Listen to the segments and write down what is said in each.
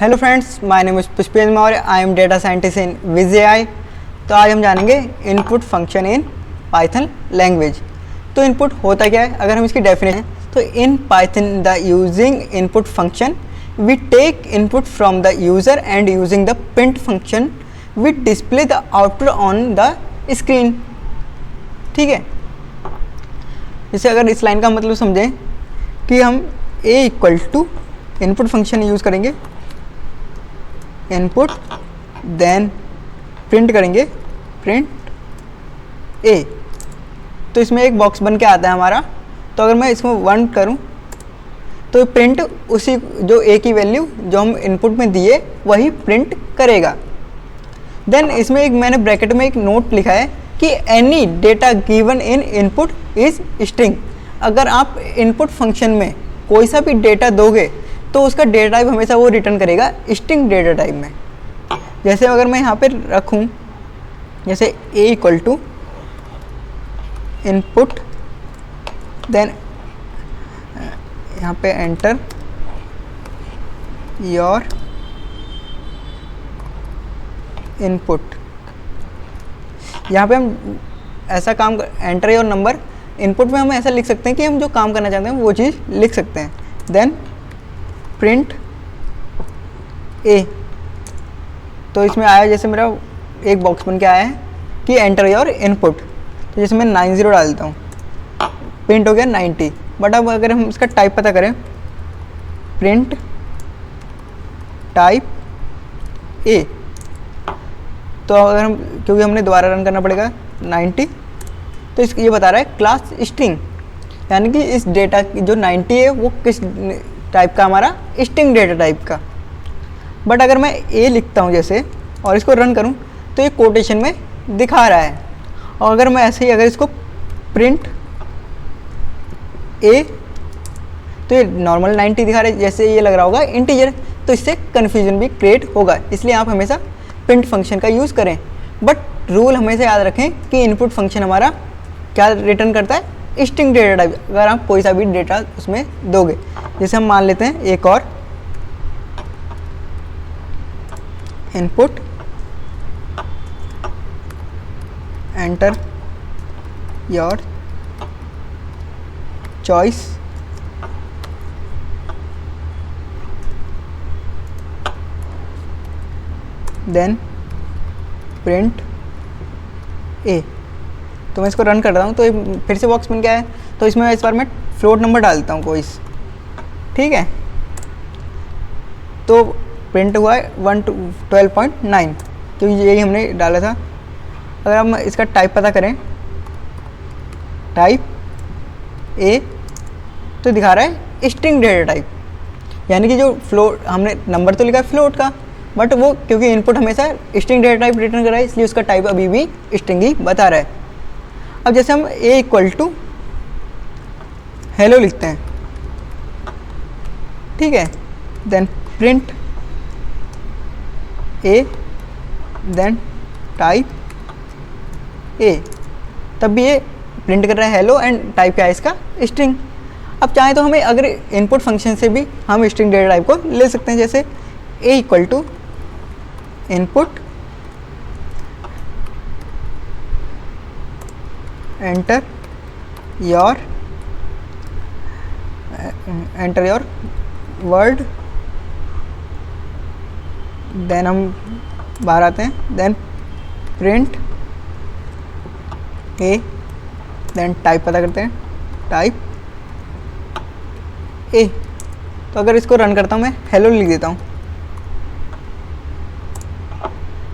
Hello friends, my name is Pushpendra Maurya. I am data scientist in Wiz AI. तो आज हम जानेंगे input function in Python language. तो input होता क्या है, अगर हम इसकी डेफिनेशन, तो in Python the using input function we take input from the user and using the print function we display the output on the screen. ठीक है, जैसे अगर इस लाइन का मतलब समझें कि हम a equal to input function use करेंगे, इनपुट देन प्रिंट करेंगे, प्रिंट a। तो इसमें एक बॉक्स बन के आता है हमारा। तो अगर मैं इसको 1 करूं तो प्रिंट उसी जो a की वैल्यू जो हम इनपुट में दिए वही प्रिंट करेगा। देन इसमें एक मैंने ब्रैकेट में एक नोट लिखा है कि any data given in input is string. अगर आप इनपुट फंक्शन में कोई सा भी डेटा दोगे तो उसका डेटा टाइप हमेशा वो रिटर्न करेगा स्ट्रिंग डेटा टाइप में। जैसे अगर मैं यहाँ पे रखूँ, जैसे a equal to input, then यहाँ पे एंटर योर इनपुट। यहाँ पे हम ऐसा काम एंटर योर नंबर, इनपुट में हम ऐसा लिख सकते हैं कि हम जो काम करना चाहते हैं वो चीज़ लिख सकते हैं। Then print a। तो इसमें आया, जैसे मेरा एक बॉक्स बन के आया है कि एंटर योर इनपुट। तो जैसे मैं 90 डालता हूँ, प्रिंट हो गया 90। बट अब अगर हम इसका टाइप पता करें, प्रिंट टाइप a, तो अगर हम, क्योंकि हमने दोबारा रन करना पड़ेगा 90, तो इस ये बता रहा है क्लास स्ट्रिंग, यानी कि इस डेटा की जो 90 है वो किस टाइप का, हमारा स्ट्रिंग डेटा टाइप का। बट अगर मैं a लिखता हूँ जैसे और इसको रन करूँ तो ये कोटेशन में दिखा रहा है। और अगर मैं ऐसे ही अगर इसको प्रिंट a, तो ये नॉर्मल 90 दिखा रहा है, जैसे ये लग रहा होगा इंटीजर, तो इससे कन्फ्यूजन भी क्रिएट होगा। इसलिए आप हमेशा प्रिंट फंक्शन का यूज़ करें। बट रूल हमेशा याद रखें कि इनपुट फंक्शन हमारा क्या रिटर्न करता है, स्ट्रिंग डेटा टाइप। अगर आप कोई सा भी डेटा उसमें दोगे, जैसे हम मान लेते हैं एक और input enter your choice, then print a। तो मैं इसको रन कर रहा हूँ तो ये फिर से बॉक्स बन गया है। तो इसमें इस बार मैं फ्लोट नंबर डालता हूँ कोई, ठीक है। तो प्रिंट हुआ है 12.9, क्योंकि यही हमने डाला था। अगर हम इसका टाइप पता करें, टाइप a, तो दिखा रहा है स्ट्रिंग डेटा टाइप, यानी कि जो फ्लोट हमने नंबर तो लिखा है फ्लोट का, बट वो क्योंकि इनपुट हमेशा स्ट्रिंग डेटा टाइप रिटर्न कर रहा है, इसलिए उसका टाइप अभी भी स्ट्रिंग ही बता रहा है। अब जैसे हम a इक्वल टू हेलो लिखते हैं, ठीक है, then print a, then type a, तब भी ये प्रिंट कर रहा है हेलो एंड टाइप क्या है इसका, स्ट्रिंग। अब चाहे तो हमें अगर इनपुट फंक्शन से भी हम स्ट्रिंग डेटा टाइप को ले सकते हैं, जैसे a equal to input enter your word, then हम बाहर आते हैं, then print a, then type पता करते हैं, टाइप a। तो अगर इसको रन करता हूँ, मैं हेलो लिख देता हूँ,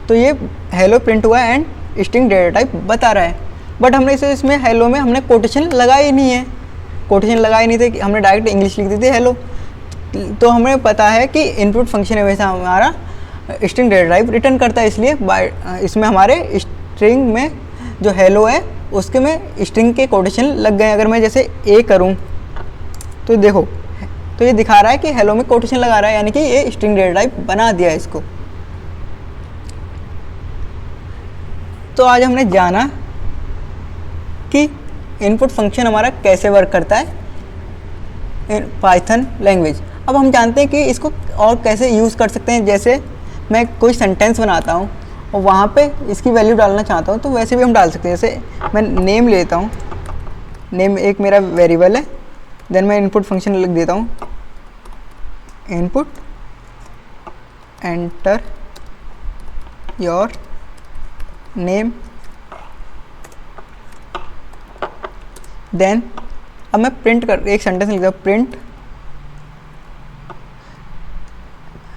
तो ये हेलो प्रिंट हुआ एंड स्ट्रिंग डेटा टाइप बता रहा है। बट हमने इसे इसमें हेलो में हमने कोटेशन लगाई नहीं है, कोटेशन लगाए नहीं थे कि हमने डायरेक्ट इंग्लिश लिख दी थी हेलो। तो हमें पता है कि इनपुट फंक्शन हमेशा हमारा स्ट्रिंग डेटा टाइप रिटर्न करता है, इसलिए इसमें हमारे स्ट्रिंग में जो हेलो है उसके में स्ट्रिंग के कोटेशन लग गए। अगर मैं जैसे a करूं तो देखो, तो ये दिखा रहा है कि हेलो में कोटेशन लगा रहा है, यानी कि ये स्ट्रिंग डेटा टाइप बना दिया है इसको। तो आज हमने जाना कि इनपुट फंक्शन हमारा कैसे वर्क करता है इन पाइथन लैंग्वेज। अब हम जानते हैं कि इसको और कैसे यूज़ कर सकते हैं। जैसे मैं कोई सेंटेंस बनाता हूँ और वहाँ पे इसकी वैल्यू डालना चाहता हूँ तो वैसे भी हम डाल सकते हैं। जैसे मैं नेम लेता हूँ, नेम एक मेरा वेरिएबल है, देन मैं इनपुट फंक्शन लिख देता हूँ, input enter your name, then अब मैं एक सेंटेंस लिखता हूँ, प्रिंट,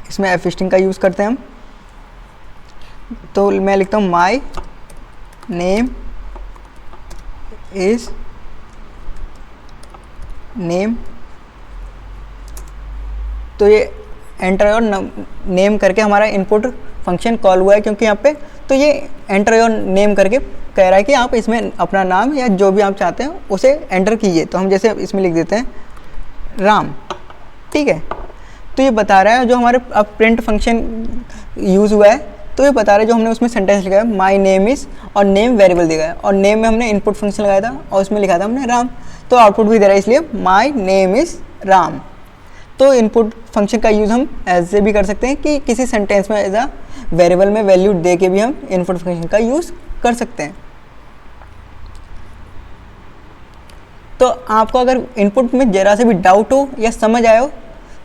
इसमें एफ स्ट्रिंग का यूज़ करते हैं हम, तो मैं लिखता हूँ माई नेम इज़ नेम। तो ये एंटर योर नेम करके हमारा इनपुट फंक्शन कॉल हुआ है, क्योंकि यहाँ पे तो ये एंटर योर नेम करके कह रहा है कि आप इसमें अपना नाम या जो भी आप चाहते हैं उसे एंटर कीजिए। तो हम जैसे इसमें लिख देते हैं राम, ठीक है। तो ये बता रहा है जो हमारे अब प्रिंट फंक्शन यूज़ हुआ है, तो ये बता रहा है जो हमने उसमें सेंटेंस लिखा है माई नेम इज़, और नेम वेरिएबल दिया है, और नेम में हमने इनपुट फंक्शन लगाया था और उसमें लिखा था हमने राम, तो आउटपुट भी दे रहा है, इसलिए माई नेम इज़ राम। तो इनपुट फंक्शन का यूज़ हम ऐसे भी कर सकते हैं कि किसी सेंटेंस में एज अ वेरिएबल में वैल्यू दे के भी हम इनपुट फंक्शन का यूज़ कर सकते हैं। तो आपको अगर इनपुट में ज़रा से भी डाउट हो या समझ आए हो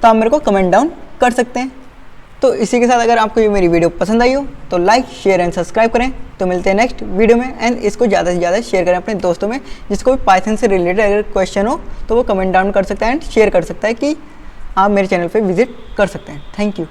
तो आप मेरे को कमेंट डाउन कर सकते हैं। तो इसी के साथ अगर आपको ये मेरी वीडियो पसंद आई हो तो लाइक, शेयर एंड सब्सक्राइब करें। तो मिलते हैं नेक्स्ट वीडियो में, एंड इसको ज़्यादा से ज़्यादा शेयर करें अपने दोस्तों में, जिसको भी पाइथन से रिलेटेड अगर क्वेश्चन हो तो वो कमेंट डाउन कर सकता है एंड शेयर कर सकता है कि आप मेरे चैनल पे विजिट कर सकते हैं। Thank you.